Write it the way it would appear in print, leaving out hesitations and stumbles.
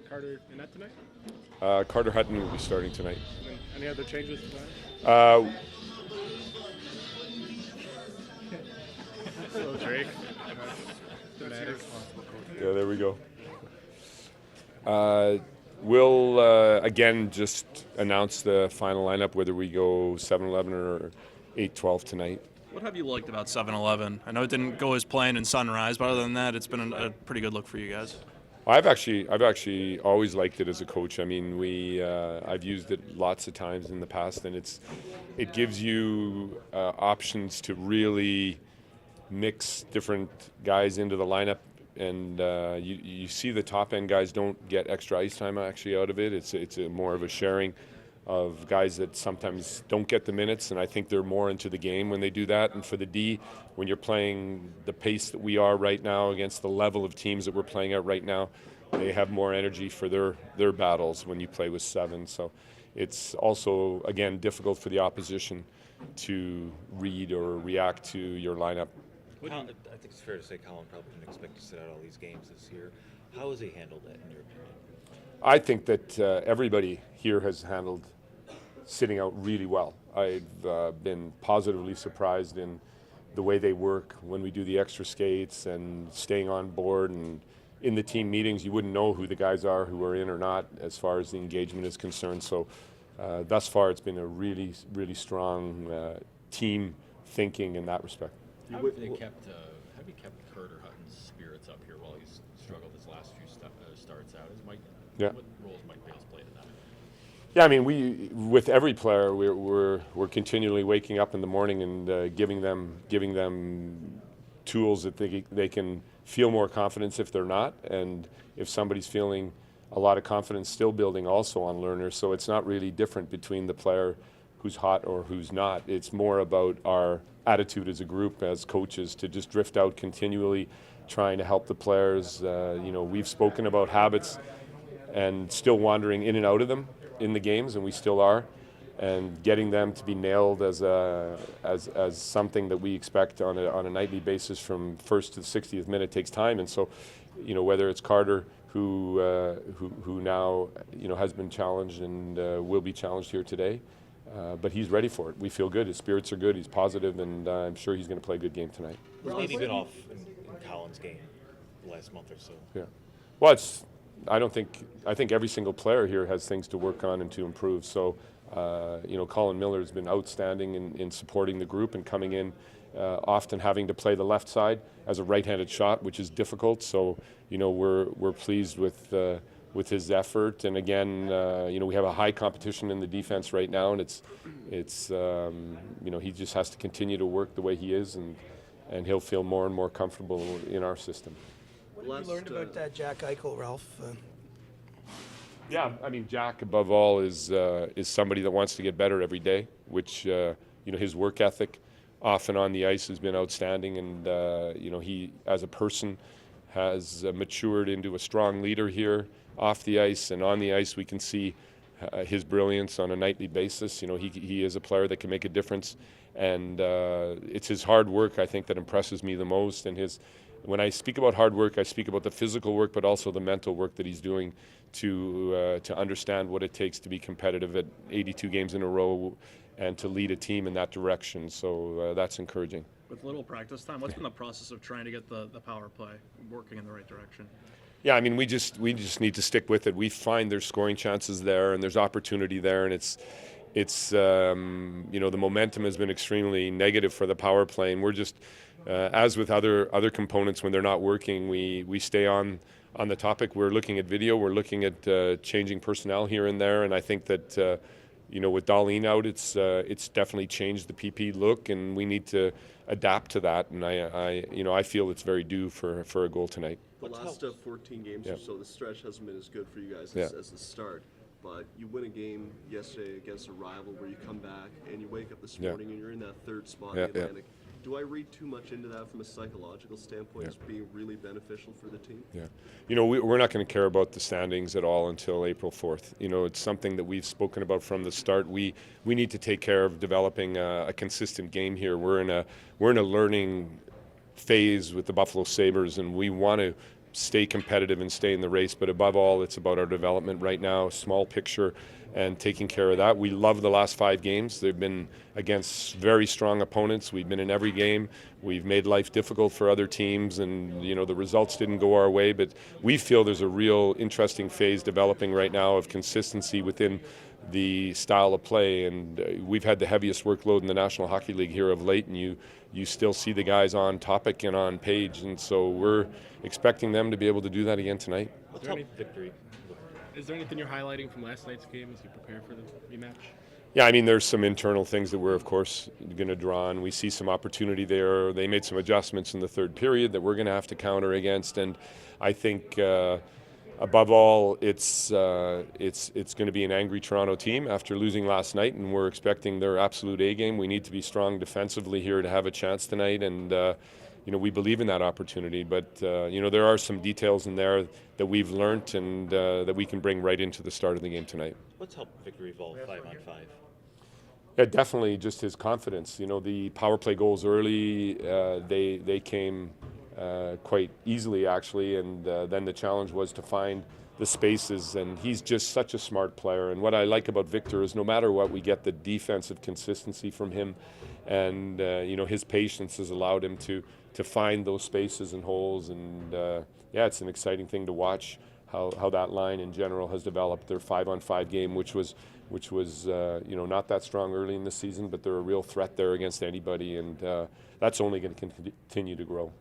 Carter in that tonight? Carter Hutton will be starting tonight. And any other changes planned? Uh, So Drake. yeah, there we go. We'll again just announce the final lineup, whether we go 7-11 or 8-12 tonight. What have you liked about 7-11? I know it didn't go as planned in Sunrise, but other than that, it's been a pretty good look for you guys. I've actually always liked it as a coach. I mean, I've used it lots of times in the past, and it gives you options to really mix different guys into the lineup, and you see the top end guys don't get extra ice time actually out of it. It's more of a sharing of guys that sometimes don't get the minutes, and I think they're more into the game when they do that. And for the D, when you're playing the pace that we are right now against the level of teams that we're playing at right now, they have more energy for their battles when you play with 7. So it's also, again, difficult for the opposition to read or react to your lineup. I think it's fair to say Colin probably didn't expect to sit out all these games this year. How has he handled that, in your opinion? I think that everybody here has handled sitting out really well. I've been positively surprised in the way they work when we do the extra skates and staying on board, and in the team meetings you wouldn't know who the guys are who are in or not as far as the engagement is concerned. So thus far it's been a really strong team thinking in that respect. How have you kept Carter Hutton's spirits up here while he's struggled his last few starts out? What roles Mike Bale's played in that? Yeah, I mean, with every player, we're continually waking up in the morning and giving them tools that they can feel more confidence if they're not, and if somebody's feeling a lot of confidence, still building also on learners. So it's not really different between the player who's hot or who's not. It's more about our attitude as a group, as coaches, to just drift out continually, trying to help the players. We've spoken about habits and still wandering in and out of them in the games, and we still are, and getting them to be nailed as something that we expect on a nightly basis from first to the 60th minute takes time. And so, whether it's Carter who now has been challenged and will be challenged here today, but he's ready for it. We feel good. His spirits are good. He's positive, and I'm sure he's going to play a good game tonight. He's maybe been off in Colin's game the last month or so. Yeah. Well, I think every single player here has things to work on and to improve. So, Colin Miller has been outstanding in supporting the group and coming in, often having to play the left side as a right-handed shot, which is difficult. So, we're pleased with his effort. And again, we have a high competition in the defense right now, and it's he just has to continue to work the way he is, and he'll feel more and more comfortable in our system. What have you learned about Jack Eichel, Ralph? Yeah, I mean, Jack above all is somebody that wants to get better every day, which his work ethic off and on the ice has been outstanding, and he as a person has matured into a strong leader here off the ice, and on the ice we can see his brilliance on a nightly basis. He is a player that can make a difference, and it's his hard work, I think, that impresses me the most. And when I speak about hard work, I speak about the physical work, but also the mental work that he's doing to understand what it takes to be competitive at 82 games in a row and to lead a team in that direction. So that's encouraging. With little practice time, what's been the process of trying to get the power play working in the right direction? Yeah, I mean, we just need to stick with it. We find there's scoring chances there, and there's opportunity there, and it's the momentum has been extremely negative for the power play, and we're just as with other components, when they're not working, we stay on the topic. We're looking at video, we're looking at changing personnel here and there, and I think that with Darlene out, it's definitely changed the PP look, and we need to adapt to that. And I feel it's very due for a goal tonight. The last 14 games or so, the stretch hasn't been as good for you guys as the start. But you win a game yesterday against a rival where you come back and you wake up this morning and you're in that third spot in the Atlantic. Do I read too much into that from a psychological standpoint as being really beneficial for the team? Yeah. We're not going to care about the standings at all until April 4th. It's something that we've spoken about from the start. We need to take care of developing a consistent game here. We're in a learning phase with the Buffalo Sabres, and we want stay competitive and stay in the race. But above all, it's about our development right now, small picture, and taking care of that. We love the last 5 games. They've been against very strong opponents. We've been in every game. We've made life difficult for other teams, and the results didn't go our way. But we feel there's a real interesting phase developing right now of consistency within the style of play, and we've had the heaviest workload in the National Hockey League here of late, and you still see the guys on topic and on page, and so we're expecting them to be able to do that again tonight. What's up victory? Is there anything you're highlighting from last night's game as you prepare for the rematch? Yeah, I mean, there's some internal things that we're, of course, going to draw on. We see some opportunity there. They made some adjustments in the third period that we're going to have to counter against, and I think above all, it's going to be an angry Toronto team after losing last night, and we're expecting their absolute A game. We need to be strong defensively here to have a chance tonight, and we believe in that opportunity. But there are some details in there that we've learned and that we can bring right into the start of the game tonight. What's helped Victor evolve 5-on-5? Yeah, definitely just his confidence. The power play goals early, they came quite easily actually, and then the challenge was to find the spaces, and he's just such a smart player. And what I like about Victor is no matter what, we get the defensive consistency from him, and his patience has allowed him to find those spaces and holes, and it's an exciting thing to watch how that line in general has developed. Their 5-on-5 game, which was not that strong early in the season, but they're a real threat there against anybody, and that's only going to continue to grow.